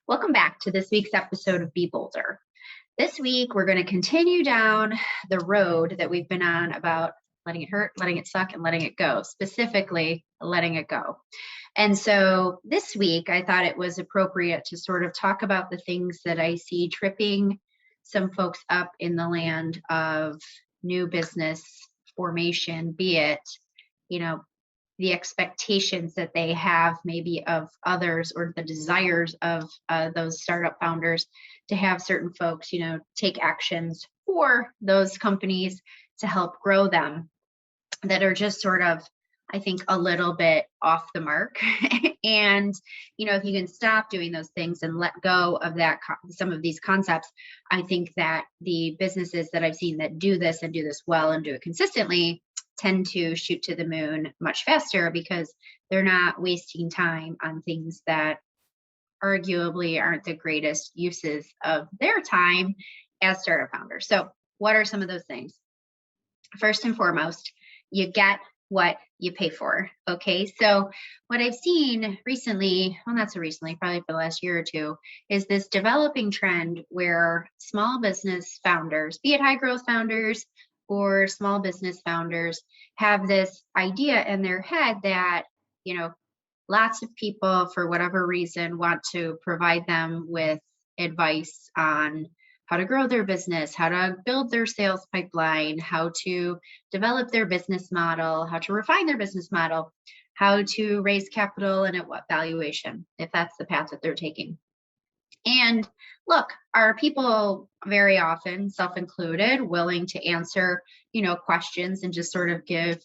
Welcome back to this week's episode of Be Bolder. This week, we're going to continue down the road that we've been on about letting it hurt, letting it suck, and letting it go, specifically letting it go. And so this week, I thought it was appropriate to sort of talk about the things that I see tripping some folks up in the land of new business formation, be it, you know, the expectations that they have maybe of others or the desires of those startup founders to have certain folks, take actions for those companies to help grow them that are just sort of, I think, a little bit off the mark. And, if you can stop doing those things and let go of some of these concepts, I think that the businesses that I've seen that do this and do this well and do it consistently tend to shoot to the moon much faster because they're not wasting time on things that arguably aren't the greatest uses of their time as startup founders. So, what are some of those things? First and foremost, you get what you pay for. Okay. So, what I've seen recently, well, not so recently, probably for the last year or two, is this developing trend where small business founders, be it high growth founders or small business founders, have this idea in their head that, lots of people, for whatever reason, want to provide them with advice on how to grow their business, how to build their sales pipeline, how to develop their business model, how to refine their business model, how to raise capital and at what valuation, if that's the path that they're taking. And look, are people very often, self-included, willing to answer, questions and just sort of give,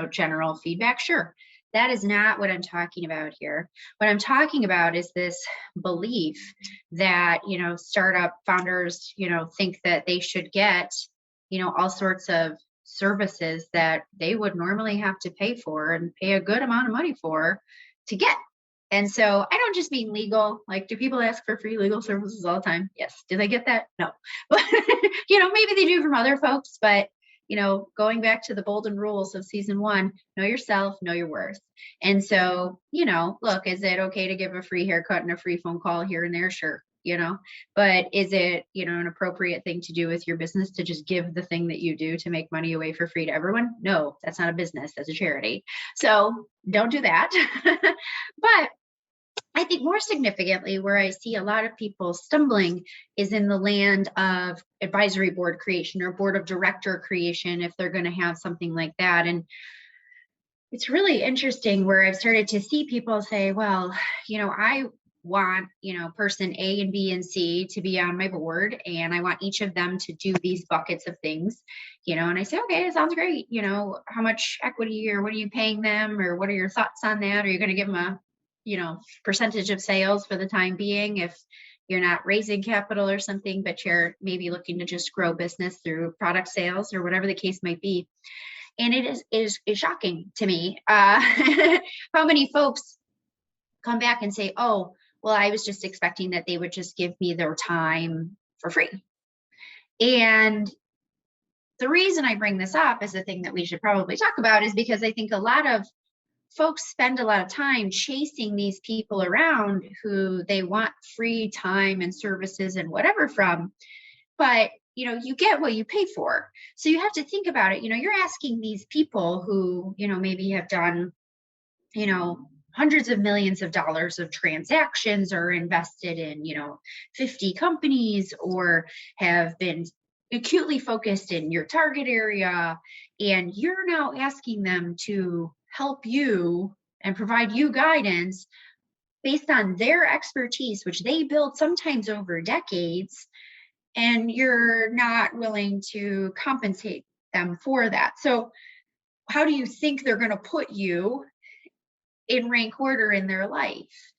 general feedback? Sure. That is not what I'm talking about here. What I'm talking about is this belief that, startup founders, think that they should get, all sorts of services that they would normally have to pay for and pay a good amount of money for to get. And so I don't just mean legal. Like, do people ask for free legal services all the time? Yes. Do they get that? No. But, maybe they do from other folks. But, going back to the golden rules of season 1, know yourself, know your worth. And so, look, is it okay to give a free haircut and a free phone call here and there? Sure. But is it, an appropriate thing to do with your business to just give the thing that you do to make money away for free to everyone? No, that's not a business. That's a charity. So don't do that. But I think more significantly, where I see a lot of people stumbling is in the land of advisory board creation or board of director creation, if they're going to have something like that. And it's really interesting where I've started to see people say, well, I want, person A and B and C to be on my board, and I want each of them to do these buckets of things, and I say, okay, it sounds great. How much equity or what are you paying them, or what are your thoughts on that? Are you going to give them a, percentage of sales for the time being if you're not raising capital or something, but you're maybe looking to just grow business through product sales or whatever the case might be? And it is shocking to me how many folks come back and say, oh, well, I was just expecting that they would just give me their time for free. And the reason I bring this up as a thing that we should probably talk about is because I think a lot of folks spend a lot of time chasing these people around who they want free time and services and whatever from. But, you get what you pay for. So you have to think about it. You're asking these people who, maybe have done, hundreds of millions of dollars of transactions or invested in, 50 companies or have been acutely focused in your target area. And you're now asking them to help you and provide you guidance based on their expertise, which they build sometimes over decades, and you're not willing to compensate them for that. So how do you think they're going to put you in rank order in their life?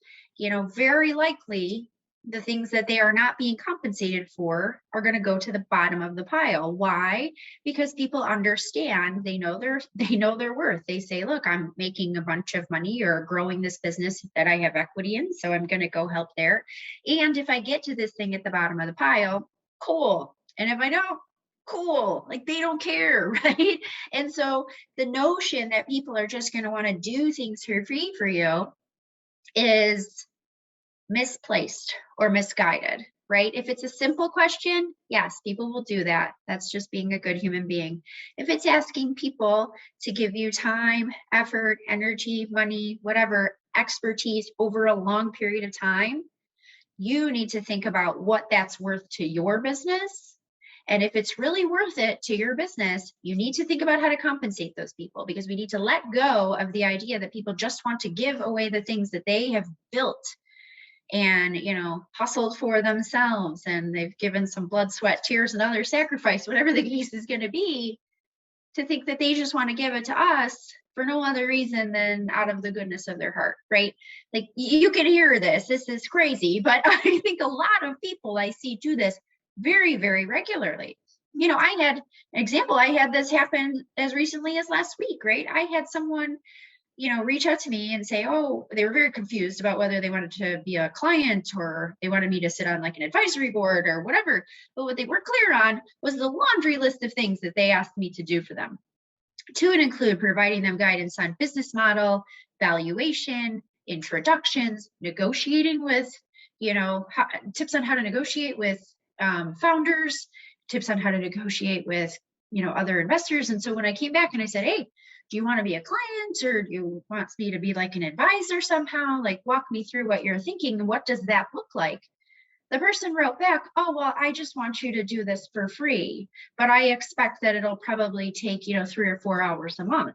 Very likely the things that they are not being compensated for are going to go to the bottom of the pile. Why? Because people understand, they know their worth. They say, look, I'm making a bunch of money or growing this business that I have equity in, so I'm going to go help there. And if I get to this thing at the bottom of the pile, cool. And if I don't, cool. Like, they don't care, right? And so the notion that people are just going to want to do things for free for you is misplaced or misguided, right? If it's a simple question, yes, people will do that. That's just being a good human being. If it's asking people to give you time, effort, energy, money, whatever, expertise over a long period of time, you need to think about what that's worth to your business. And if it's really worth it to your business, you need to think about how to compensate those people, because we need to let go of the idea that people just want to give away the things that they have built and, hustled for themselves, and they've given some blood, sweat, tears, and other sacrifice, whatever the case is going to be, to think that they just want to give it to us for no other reason than out of the goodness of their heart, right? Like, you can hear this is crazy, but I think a lot of people I see do this very, very regularly. I had an example. I had this happen as recently as last week, right? I had someone reach out to me and say, oh, they were very confused about whether they wanted to be a client or they wanted me to sit on like an advisory board or whatever. But what they were clear on was the laundry list of things that they asked me to do for them, to include providing them guidance on business model, valuation, introductions, negotiating with, tips on how to negotiate with founders, tips on how to negotiate with, other investors. And so when I came back and I said, hey, do you want to be a client, or do you want me to be like an advisor somehow? Like, walk me through what you're thinking and what does that look like? The person wrote back, oh, well, I just want you to do this for free, but I expect that it'll probably take, 3 or 4 hours a month.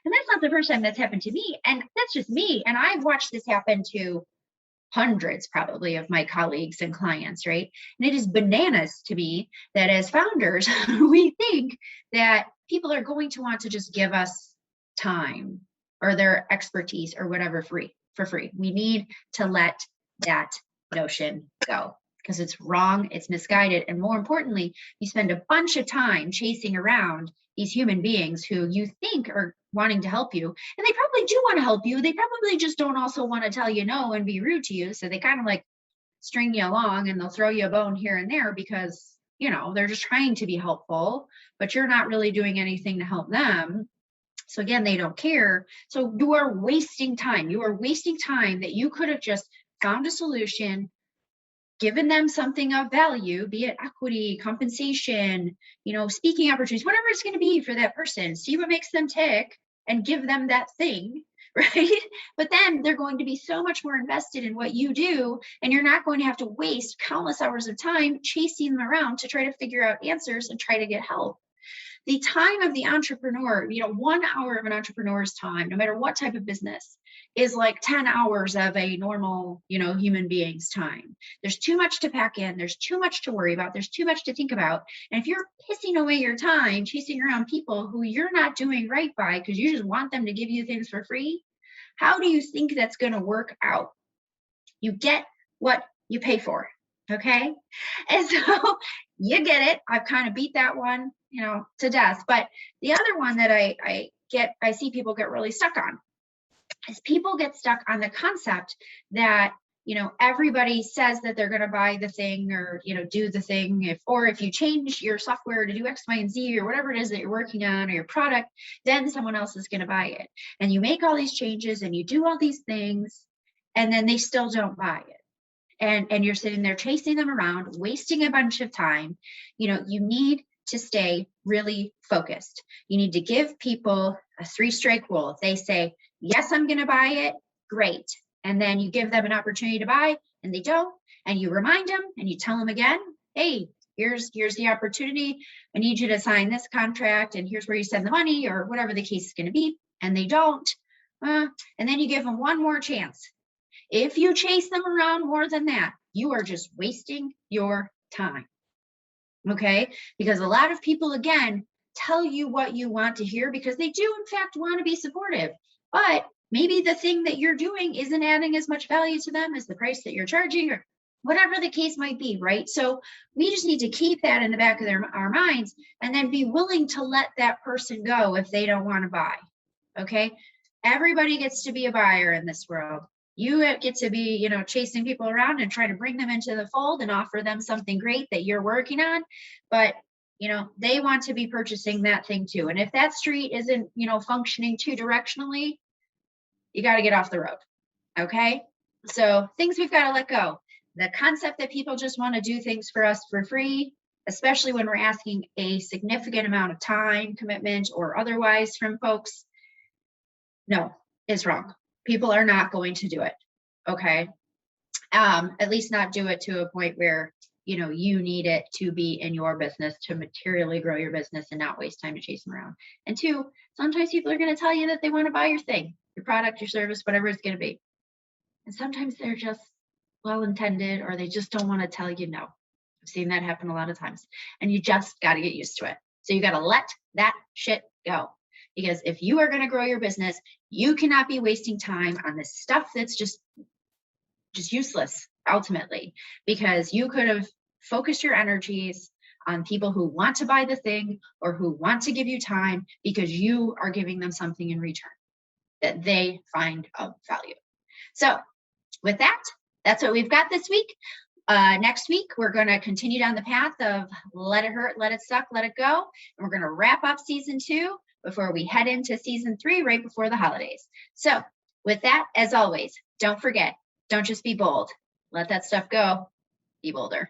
And that's not the first time that's happened to me. And that's just me. And I've watched this happen to hundreds probably of my colleagues and clients, right? And it is bananas to me that as founders, we think that people are going to want to just give us time or their expertise or whatever for free. We need to let that notion go, because it's wrong, it's misguided, and more importantly, you spend a bunch of time chasing around these human beings who you think are wanting to help you, and they probably do want to help you. They probably just don't also want to tell you no and be rude to you, so they kind of like string you along, and they'll throw you a bone here and there because they're just trying to be helpful, but you're not really doing anything to help them. So again, they don't care. So you are wasting time. You are wasting time that you could have just found a solution, given them something of value, be it equity, compensation, speaking opportunities, whatever it's going to be for that person. See what makes them tick and give them that thing, right? But then they're going to be so much more invested in what you do, and you're not going to have to waste countless hours of time chasing them around to try to figure out answers and try to get help. The time of the entrepreneur, 1 hour of an entrepreneur's time, no matter what type of business, is like 10 hours of a normal, human being's time. There's too much to pack in. There's too much to worry about. There's too much to think about. And if you're pissing away your time chasing around people who you're not doing right by because you just want them to give you things for free, how do you think that's going to work out? You get what you pay for. Okay. And so you get it. I've kind of beat that one, to death. But the other one that I see people get really stuck on is people get stuck on the concept that, everybody says that they're going to buy the thing or, do the thing. If you change your software to do X, Y, and Z, or whatever it is that you're working on, or your product, then someone else is going to buy it. And you make all these changes and you do all these things, and then they still don't buy it. And you're sitting there chasing them around, wasting a bunch of time. You need to stay really focused. You need to give people a 3-strike rule. If they say, yes, I'm going to buy it, great. And then you give them an opportunity to buy and they don't, and you remind them and you tell them again, hey, here's the opportunity. I need you to sign this contract, and here's where you send the money, or whatever the case is going to be. And they don't. And then you give them one more chance. If you chase them around more than that, you are just wasting your time. Okay? Because a lot of people, again, tell you what you want to hear because they do, in fact, want to be supportive. But maybe the thing that you're doing isn't adding as much value to them as the price that you're charging, or whatever the case might be, right? So we just need to keep that in the back of our minds, and then be willing to let that person go if they don't want to buy. Okay? Everybody gets to be a buyer in this world. You get to be, chasing people around and try to bring them into the fold and offer them something great that you're working on. But, they want to be purchasing that thing too. And if that street isn't, functioning too directionally, you got to get off the road. Okay. So things we've got to let go. The concept that people just want to do things for us for free, especially when we're asking a significant amount of time, commitment, or otherwise from folks, no, is wrong. People are not going to do it. Okay. At least not do it to a point where, you need it to be in your business to materially grow your business and not waste time to chase them around. And two, sometimes people are going to tell you that they want to buy your thing, your product, your service, whatever it's going to be. And sometimes they're just well-intended, or they just don't want to tell you no. I've seen that happen a lot of times, and you just got to get used to it. So you got to let that shit go. Because if you are going to grow your business, you cannot be wasting time on this stuff that's just useless ultimately, because you could have focused your energies on people who want to buy the thing or who want to give you time because you are giving them something in return that they find of value. So with that, that's what we've got this week. Next week, we're going to continue down the path of let it hurt, let it suck, let it go. And we're going to wrap up season 2 before we head into season 3 right before the holidays. So with that, as always, don't forget, don't just be bold. Let that stuff go. Be bolder.